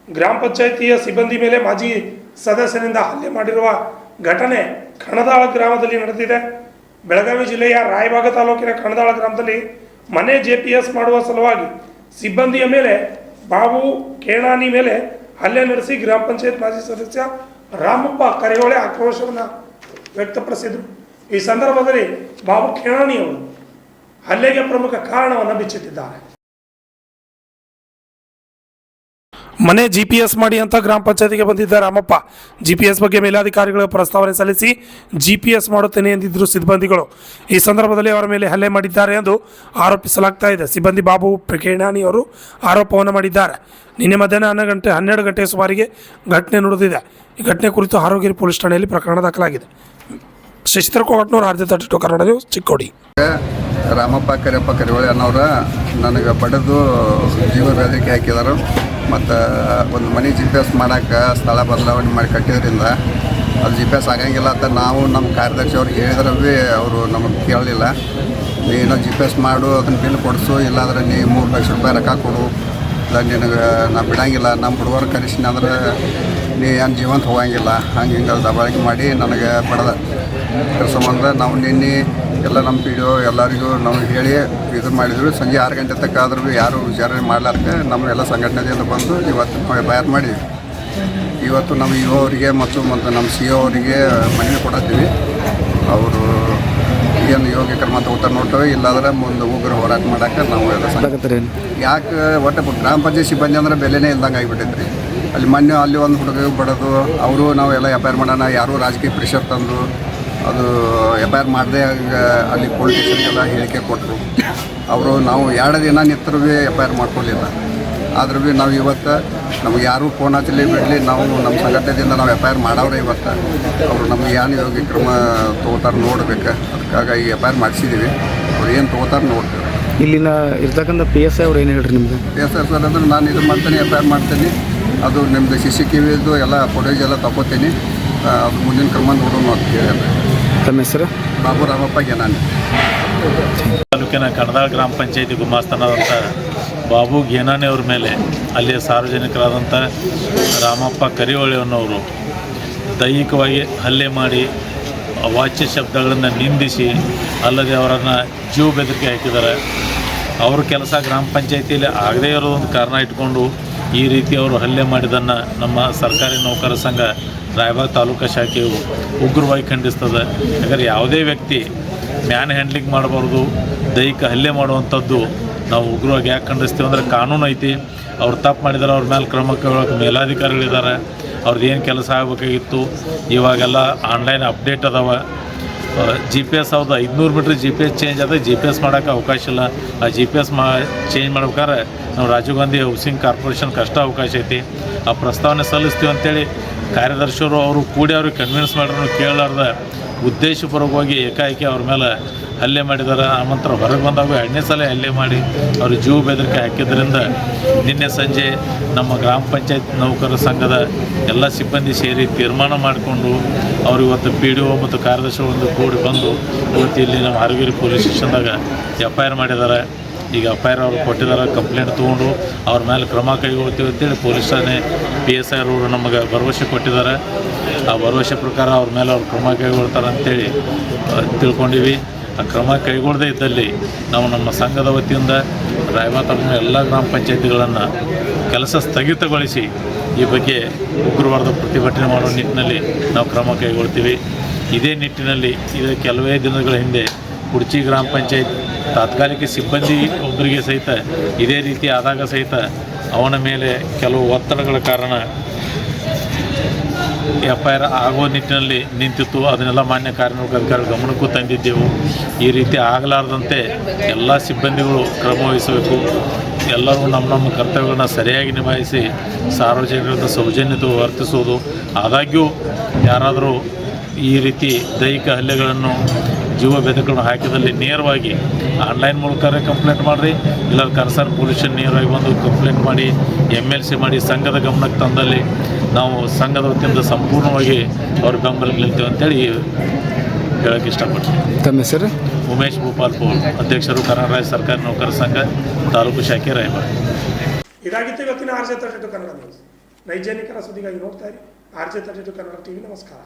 ಗ್ರಾಮ ಪಂಚಾಯಿತಿಯ ಸಿಬ್ಬಂದಿ ಮೇಲೆ ಮಾಜಿ ಸದಸ್ಯನಿಂದ ಹಲ್ಲೆ ಮಾಡಿರುವ ಘಟನೆ ಕಣದಾಳ ಗ್ರಾಮದಲ್ಲಿ ನಡೆದಿದೆ. ಬೆಳಗಾವಿ ಜಿಲ್ಲೆಯ ರಾಯಬಾಗ ತಾಲೂಕಿನ ಕಣದಾಳ ಗ್ರಾಮದಲ್ಲಿ ಮನೆ JPS ಮಾಡುವ ಸಲುವಾಗಿ ಸಿಬ್ಬಂದಿಯ ಮೇಲೆ ಬಾಬು ಕೇಣಾನಿ ಮೇಲೆ ಹಲ್ಲೆ ನಡೆಸಿ ಗ್ರಾಮ ಪಂಚಾಯತ್ ಮಾಜಿ ಸದಸ್ಯ ರಾಮಪ್ಪ ಕರಿಹೊಳೆ ಆಕ್ರೋಶವನ್ನು ವ್ಯಕ್ತಪಡಿಸಿದರು. ಈ ಸಂದರ್ಭದಲ್ಲಿ ಬಾಬು ಕೇಣಾನಿ ಅವರು ಹಲ್ಲೆಗೆ ಪ್ರಮುಖ ಕಾರಣವನ್ನು ಬಿಚ್ಚಿಟ್ಟಿದ್ದಾರೆ. ಮನೆ GPS ಮಾಡಿ ಅಂತ ಗ್ರಾಮ ಪಂಚಾಯತಿಗೆ ಬಂದಿದ್ದ ರಾಮಪ್ಪ GPS ಬಗ್ಗೆ ಮೇಲಾಧಿಕಾರಿಗಳ ಪ್ರಸ್ತಾವನೆ ಸಲ್ಲಿಸಿ GPS ಮಾಡುತ್ತೇನೆ ಎಂದಿದ್ದರು ಸಿಬ್ಬಂದಿಗಳು. ಈ ಸಂದರ್ಭದಲ್ಲಿ ಅವರ ಮೇಲೆ ಹಲ್ಲೆ ಮಾಡಿದ್ದಾರೆ ಎಂದು ಆರೋಪಿಸಲಾಗ್ತಾ ಇದೆ. ಸಿಬ್ಬಂದಿ ಬಾಬು ಕೇಣಾನಿ ಅವರು ಆರೋಪವನ್ನು ಮಾಡಿದ್ದಾರೆ. ನಿನ್ನೆ ಮಧ್ಯಾಹ್ನ 12 ಗಂಟೆಯ ಸುಮಾರಿಗೆ ಘಟನೆ ನಡೆದಿದೆ. ಈ ಘಟನೆ ಕುರಿತು ಹಾರೋಗಿರಿ ಪೊಲೀಸ್ ಠಾಣೆಯಲ್ಲಿ ಪ್ರಕರಣ ದಾಖಲಾಗಿದೆ. Shashidhar Kogatnur, RJ 32 Kannada news, Chikkodi. ರಾಮಪ್ಪ ಕರಿಹೊಳೆ ಅನ್ನೋರ ನನಗೆ ಬಡಿದು ಜೀವ ಬೆದರಿಕೆ ಹಾಕಿದರು. ಮತ್ತು ಒಂದು ಮನೆ GPS ಮಾಡೋಕ್ಕೆ ಸ್ಥಳ ಬದಲಾವಣೆ ಮಾಡಿ ಕಟ್ಟಿದ್ರಿಂದ ಅದು GPS ಆಗಂಗಿಲ್ಲ ಅಂತ ನಾವು ನಮ್ಮ ಕಾರ್ಯದರ್ಶಿ ಅವ್ರಿಗೆ ಹೇಳಿದ್ರೆ ಭೀ ಅವರು ನಮಗೆ ಕೇಳಲಿಲ್ಲ. ನೀನು GPS ಮಾಡು, ಅದನ್ನು ಬಿಲ್ ಕೊಡಿಸು, ಇಲ್ಲಾಂದ್ರೆ ನೀ 3 ಲಕ್ಷ ರೂಪಾಯಿ ರೊಕ್ಕ ಕೊಡು, ಇಲ್ಲ ನಿನಗೆ ನಾ ಬಿಡೋಂಗಿಲ್ಲ, ನಮ್ಮ ಹುಡುಗರು ಕರೆಸಿನ ಅಂದ್ರೆ ನೀ ಏನು ಜೀವಂತ ಹೋಗಂಗಿಲ್ಲ, ಹಿಂಗೆ ದಬಾಳಿಕೆ ಮಾಡಿ ನನಗೆ ಬಡದ ಸಂಬಂಧ ನಾವು ನಿನ್ನೆ ಎಲ್ಲ ನಮ್ಮ PDO ಎಲ್ಲರಿಗೂ ನಾವು ಹೇಳಿ ಇದು ಮಾಡಿದ್ರು. ಸಂಜೆ 6 ಗಂಟೆ ತನಕ ಆದ್ರೂ ಯಾರು ವಿಚಾರಣೆ ಮಾಡ್ಲಾರ್ದೆ ನಮಗೆಲ್ಲ ಸಂಘಟನೆಯಿಂದ ಬಂದು ಇವತ್ತು ನಾವು ತಯಾರು ಮಾಡಿದ್ವಿ. ಇವತ್ತು ನಮ್ಮ EO ಅವರಿಗೆ ಮತ್ತು ನಮ್ಮ CO ಅವರಿಗೆ ಮನವಿ ಕೊಡತ್ತೀವಿ. ಅವರು ಏನು ಯೋಗ್ಯ ಕ್ರಮ ತಗೋತಾರೆ ನೋಡ್ತೇವೆ, ಇಲ್ಲಾಂದ್ರೆ ಮುಂದೆ ಉಗ್ರ ಹೋರಾಟ ಮಾಡೋಕ್ಕೆ ನಾವು ಎಲ್ಲ ಸಂಘಟನೆ. ಯಾಕೆ ಒಟ್ಟು ಗ್ರಾಮ ಪಂಚಾಯತ್ ಸಿಬ್ಬಂದಿ ಅಂದ್ರೆ ಬೆಲೆನೇ ಇಲ್ದಂಗೆ ಆಗಿಬಿಟ್ಟೈತೆ ರೀ. ಅಲ್ಲಿ ಮೊನ್ನೆ ಅಲ್ಲಿ ಒಂದು ಹುಡುಗ ಬಡೋದು, ಅವರು ನಾವು ಎಲ್ಲ FIR ಮಾಡೋಣ, ಯಾರೂ ರಾಜಕೀಯ ಪ್ರೆಷರ್ ತಂದು ಅದು FIR ಮಾಡದೆ ಅಲ್ಲಿ ಪೊಲೀಸ್ ಸ್ಟೇಷನ್ಗೆಲ್ಲ ಹೇಳಿಕೆ ಕೊಟ್ಟರು. ಅವರು ನಾವು 2 ದಿನ ನಿಂತರೂ ಭೀ FIR ಮಾಡ್ಕೊಳ್ಳಿಲ್ಲ. ಆದ್ರೂ ಭೀ ನಾವು ಇವತ್ತು ನಮಗೆ ಯಾರೂ ಫೋನ್ ಹಚ್ಚಲಿ ಬಿಡಲಿ, ನಾವು ನಮ್ಮ ಸಂಘಟನೆಯಿಂದ ನಾವು FIR ಮಾಡವ್ರೆ. ಇವತ್ತು ಅವರು ನಮಗೆ ಏನು ಯೋಗ್ಯ ಕ್ರಮ ತೊಗೋತಾರೆ ನೋಡ್ಬೇಕು. ಅದಕ್ಕಾಗಿ ಈ FIR ಮಾಡಿಸಿದ್ದೀವಿ. ಅವ್ರು ಏನು ತೊಗೋತಾರೆ ನೋಡ್ತೇವೆ. ಇಲ್ಲಿನ ಇರ್ತಕ್ಕಂಥ PSI ಅವ್ರು ಏನು ಹೇಳ್ರಿ ನಿಮ್ಗೆ? PSI ಸರ್ ಅಂದ್ರೆ ನಾನು ಇದು ಮಾಡ್ತೀನಿ, FIR ಮಾಡ್ತೀನಿ, ಅದು ನಿಮ್ಮದು CCTV ಎಲ್ಲ ಫುಟೇಜ್ ಎಲ್ಲ ತಗೋತೀನಿ, ಅದು ಮುಂದಿನ ಕ್ರಮ ನೋಡೋಣ ಅಂತ ಹೇಳಿದ್ರೆ. ತಮ್ಮ ಹೆಸರು? ಬಾಬು ರಾಮಪ್ಪ ಕೇಣಾನಿ. ತಾಲೂಕಿನ ಕಣದಾಳ ಗ್ರಾಮ ಪಂಚಾಯತಿ ಗುಮಾಸ್ತನಾದಂಥ ಬಾಬು ಕೇಣಾನಿ ಅವ್ರ ಮೇಲೆ ಅಲ್ಲಿಯ ಸಾರ್ವಜನಿಕರಾದಂಥ ರಾಮಪ್ಪ ಕರಿಹೊಳೆ ಅನ್ನೋರು ದೈಹಿಕವಾಗಿ ಹಲ್ಲೆ ಮಾಡಿ ಅವಾಚ್ಯ ಶಬ್ದಗಳನ್ನು ನಿಂದಿಸಿ ಅಲ್ಲದೆ ಅವರನ್ನು ಜೀವ ಬೆದರಿಕೆ ಹಾಕಿದ್ದಾರೆ. ಅವ್ರ ಕೆಲಸ ಗ್ರಾಮ ಪಂಚಾಯತಿಯಲ್ಲಿ ಆಗದೇ ಇರೋದೊಂದು ಕಾರಣ ಇಟ್ಕೊಂಡು ಈ ರೀತಿ ಅವರು ಹಲ್ಲೆ ಮಾಡಿದ್ದನ್ನು ನಮ್ಮ ಸರ್ಕಾರಿ ನೌಕರ ಸಂಘ ರಾಯಬಾಗ ತಾಲೂಕಾ ಶಾಖೆಯು ಉಗ್ರವಾಗಿ ಖಂಡಿಸ್ತದೆ. ಯಾಕಂದರೆ ಯಾವುದೇ ವ್ಯಕ್ತಿ ಮ್ಯಾನ್ ಹ್ಯಾಂಡ್ಲಿಂಗ್ ಮಾಡಬಾರ್ದು, ದೈಹಿಕ ಹಲ್ಲೆ ಮಾಡುವಂಥದ್ದು ನಾವು ಉಗ್ರವಾಗಿ ಯಾಕೆ ಖಂಡಿಸ್ತೀವಿ ಅಂದರೆ ಕಾನೂನು ಐತಿ. ಅವ್ರು ತಪ್ಪು ಮಾಡಿದ್ದಾರೆ, ಅವ್ರ ಮೇಲೆ ಕ್ರಮ ಕೈಗೊಳ್ಳೋಕೆ ಮೇಲಾಧಿಕಾರಿಗಳಿದ್ದಾರೆ. ಅವ್ರದ್ದು ಏನು ಕೆಲಸ ಆಗಬೇಕಾಗಿತ್ತು, ಇವಾಗೆಲ್ಲ ಆನ್ಲೈನ್ ಅಪ್ಡೇಟ್ ಅದಾವೆ. GPS ಅವ್ರದ್ದು 500 ಮೀಟ್ರ್ GPS ಚೇಂಜ್ ಅದ, GPS ಮಾಡೋಕ್ಕೆ ಅವಕಾಶ ಇಲ್ಲ. ಆ GPS ಚೇಂಜ್ ಮಾಡ್ಬೇಕಾದ್ರೆ ನಾವು ರಾಜೀವ್ ಗಾಂಧಿ ಹೌಸಿಂಗ್ ಕಾರ್ಪೊರೇಷನ್ಗೆ ಅಷ್ಟೇ ಅವಕಾಶ ಐತಿ. ಆ ಪ್ರಸ್ತಾವನೆ ಸಲ್ಲಿಸ್ತೀವಿ ಅಂತೇಳಿ ಕಾರ್ಯದರ್ಶಿಯವರು ಅವರು ಕೂಡಿ ಅವ್ರಿಗೆ ಕನ್ವಿನ್ಸ್ ಮಾಡ್ರೂ ಕೇಳಲಾರ್ದ ಉದ್ದೇಶಪೂರ್ವಕವಾಗಿ ಏಕಾಏಕಿ ಅವ್ರ ಮೇಲೆ ಹಲ್ಲೆ ಮಾಡಿದ್ದಾರೆ. ಆ ನಂತರ ಹೊರಗೆ ಬಂದಾಗ 2ನೇ ಸಲ ಹಲ್ಲೆ ಮಾಡಿ ಅವ್ರಿಗೆ ಜೀವ ಬೆದರಿಕೆ ಹಾಕಿದ್ದರಿಂದ ನಿನ್ನೆ ಸಂಜೆ ನಮ್ಮ ಗ್ರಾಮ ಪಂಚಾಯತ್ ನೌಕರರ ಸಂಘದ ಎಲ್ಲ ಸಿಬ್ಬಂದಿ ಸೇರಿ ತೀರ್ಮಾನ ಮಾಡಿಕೊಂಡು ಅವರು ಇವತ್ತು PDO ಮತ್ತು ಕಾರ್ಯದರ್ಶಿಗಳು ಕೂಡಿ ಬಂದು ಇವತ್ತು ಇಲ್ಲಿ ನಮ್ಮ ಹಾರೋಗಿರಿ ಪೊಲೀಸ್ ಸ್ಟೇಷನ್ದಾಗ FIR ಮಾಡಿದ್ದಾರೆ. ಈಗ FIR ಅವರು ಕೊಟ್ಟಿದ್ದಾರೆ. ಕಂಪ್ಲೇಂಟ್ ತೊಗೊಂಡು ಅವ್ರ ಮೇಲೆ ಕ್ರಮ ಕೈಗೊಳ್ತೀವಿ ಅಂತೇಳಿ ಪೊಲೀಸ್ ಠಾಣೆ PSI ಅವರು ನಮಗೆ ಭರವಸೆ ಕೊಟ್ಟಿದ್ದಾರೆ. ಆ ಭರವಸೆ ಪ್ರಕಾರ ಅವ್ರ ಮೇಲೆ ಅವ್ರು ಕ್ರಮ ಕೈಗೊಳ್ತಾರೆ ಅಂತೇಳಿ ತಿಳ್ಕೊಂಡಿವಿ. ಆ ಕ್ರಮ ಕೈಗೊಳ್ಳದೇ ಇದ್ದಲ್ಲಿ ನಾವು ನಮ್ಮ ಸಂಘದ ವತಿಯಿಂದ ರಾಯಬಾಗ ತಾಲೂಕಿನ ಎಲ್ಲ ಗ್ರಾಮ ಪಂಚಾಯತಿಗಳನ್ನು ಕೆಲಸ ಸ್ಥಗಿತಗೊಳಿಸಿ ಈ ಬಗ್ಗೆ ಉಗ್ರವಾದ ಪ್ರತಿಭಟನೆ ಮಾಡುವ ನಿಟ್ಟಿನಲ್ಲಿ ನಾವು ಕ್ರಮ ಕೈಗೊಳ್ತೀವಿ. ಇದೇ ನಿಟ್ಟಿನಲ್ಲಿ ಇದು ಕೆಲವೇ ದಿನಗಳ ಹಿಂದೆ ಕುಡ್ಚಿ ಗ್ರಾಮ ಪಂಚಾಯತ್ ತಾತ್ಕಾಲಿಕ ಸಿಬ್ಬಂದಿ ಒಬ್ಬರಿಗೆ ಸಹಿತ ಇದೇ ರೀತಿ ಆದಾಗ ಸಹಿತ ಅವನ ಮೇಲೆ ಕೆಲವು ಒತ್ತಡಗಳ ಕಾರಣ FIR ಆಗೋ ನಿಟ್ಟಿನಲ್ಲಿ ನಿಂತಿತ್ತು. ಅದನ್ನೆಲ್ಲ ಮಾನ್ಯ ಕಾರ್ಯನಿರ್ವಾಹಕ ಅಧಿಕಾರಿಗಳ ಗಮನಕ್ಕೂ ತಂದಿದ್ದೆವು. ಈ ರೀತಿ ಆಗಲಾರದಂತೆ ಎಲ್ಲ ಸಿಬ್ಬಂದಿಗಳು ಕ್ರಮ ವಹಿಸಬೇಕು. ಎಲ್ಲರೂ ನಮ್ಮ ಕರ್ತವ್ಯಗಳನ್ನ ಸರಿಯಾಗಿ ನಿಭಾಯಿಸಿ ಸಾರ್ವಜನಿಕರಿಂದ ಸೌಜನ್ಯತೆ ವರ್ತಿಸುವುದು. ಆದಾಗ್ಯೂ ಯಾರಾದರೂ ಈ ರೀತಿ ದೈಹಿಕ ಹಲ್ಲೆಗಳನ್ನು ಜೀವ ಬೆದರಿಕೆಗಳನ್ನು ಹಾಕಿದಲ್ಲಿ ನೇರವಾಗಿ ಆನ್ಲೈನ್ ಮೂಲಕ ಕಂಪ್ಲೇಂಟ್ ಮಾಡಿರಿ, ಇಲ್ಲ ಕನ್ಸರ್ನ್ ಪೊಲೀಸ್ ನೇರವಾಗಿ ಬಂದು ಕಂಪ್ಲೇಂಟ್ ಮಾಡಿ MLC ಮಾಡಿ ಸಂಘದ ಗಮನಕ್ಕೆ ತಂದಲ್ಲಿ ನಾವು ಸಂಘದ ವತಿಯಿಂದ ಸಂಪೂರ್ಣವಾಗಿ ಅವ್ರ ಬೆಂಬಲ ನಿಲ್ತೇವೆ ಅಂತೇಳಿ ಹೇಳೋಕ್ಕೆ ಇಷ್ಟಪಡ್ತೀನಿ. ತಮ್ಮ ಹೆಸರು? ಉಮೇಶ್ ಭೂಪಾಲ್ಪುರ್, ಅಧ್ಯಕ್ಷರು ಕರ್ನಾಟಕ ರಾಜ್ಯ ಸರ್ಕಾರಿ ನೌಕರ ಸಂಘ ತಾಲೂಕು ಶಾಖೆ ರಾಯಬಾಗ. ಇದಾಗಿತ್ತು ಇವತ್ತಿನ ಆರ್ಜೆ 32 ಕನ್ನಡ ನ್ಯೂಸ್. ನೈಜ ನಿಖರ ಸುದ್ದಿಗಾಗಿ ನೋಡ್ತಾ ಇರಿ RJ32 ಕನ್ನಡ TV. ನಮಸ್ಕಾರ.